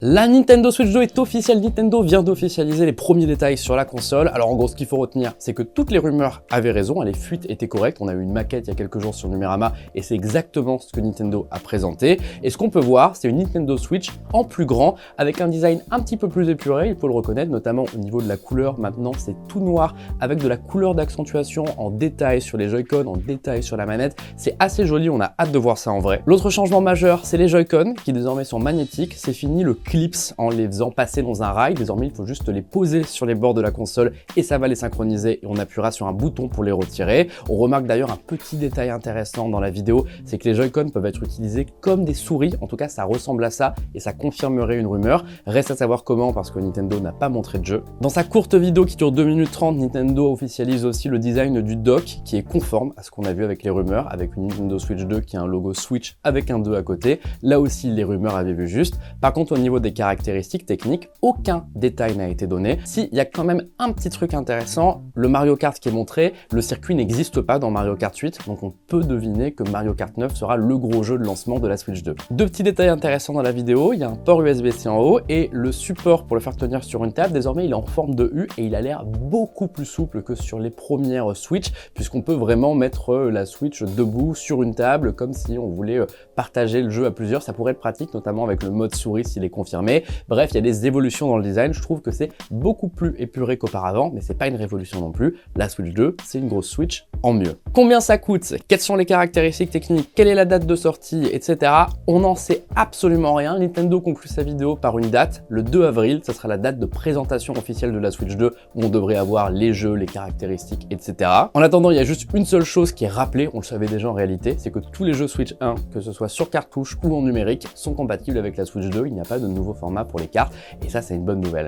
La Nintendo Switch 2 est officielle, Nintendo vient d'officialiser les premiers détails sur la console. Alors en gros, ce qu'il faut retenir, c'est que toutes les rumeurs avaient raison, les fuites étaient correctes. On a eu une maquette il y a quelques jours sur Numérama et c'est exactement ce que Nintendo a présenté. Et ce qu'on peut voir, c'est une Nintendo Switch en plus grand, avec un design un petit peu plus épuré, il faut le reconnaître, notamment au niveau de la couleur. Maintenant, c'est tout noir avec de la couleur d'accentuation en détail sur les Joy-Con, en détail sur la manette. C'est assez joli, on a hâte de voir ça en vrai. L'autre changement majeur, c'est les Joy-Con qui désormais sont magnétiques. C'est fini le clips en les faisant passer dans un rail. Désormais, il faut juste les poser sur les bords de la console et ça va les synchroniser et on appuiera sur un bouton pour les retirer. On remarque d'ailleurs un petit détail intéressant dans la vidéo, c'est que les Joy-Con peuvent être utilisés comme des souris. En tout cas, ça ressemble à ça et ça confirmerait une rumeur. Reste à savoir comment parce que Nintendo n'a pas montré de jeu. Dans sa courte vidéo qui dure 2 minutes 30, Nintendo officialise aussi le design du dock qui est conforme à ce qu'on a vu avec les rumeurs, avec une Nintendo Switch 2 qui a un logo Switch avec un 2 à côté. Là aussi, les rumeurs avaient vu juste. Par contre, au niveau des caractéristiques techniques, aucun détail n'a été donné. Si, il y a quand même un petit truc intéressant, le Mario Kart qui est montré, le circuit n'existe pas dans Mario Kart 8, donc on peut deviner que Mario Kart 9 sera le gros jeu de lancement de la Switch 2. Deux petits détails intéressants dans la vidéo, il y a un port USB-C en haut et le support pour le faire tenir sur une table, désormais il est en forme de U et il a l'air beaucoup plus souple que sur les premières Switch, puisqu'on peut vraiment mettre la Switch debout sur une table, comme si on voulait partager le jeu à plusieurs. Ça pourrait être pratique, notamment avec le mode souris s'il est confirmé. Bref, il y a des évolutions dans le design, je trouve que c'est beaucoup plus épuré qu'auparavant, mais c'est pas une révolution non plus. La Switch 2, c'est une grosse Switch en mieux. Combien ça coûte? Quelles sont les caractéristiques techniques? Quelle est la date de sortie, etc. On n'en sait absolument rien. Nintendo conclut sa vidéo par une date, le 2 avril, ça sera la date de présentation officielle de la Switch 2, où on devrait avoir les jeux, les caractéristiques, etc. En attendant, il y a juste une seule chose qui est rappelée, on le savait déjà en réalité, c'est que tous les jeux Switch 1, que ce soit sur cartouche ou en numérique, sont compatibles avec la Switch 2, il n'y a pas de nouveau format pour les cartes, et ça c'est une bonne nouvelle.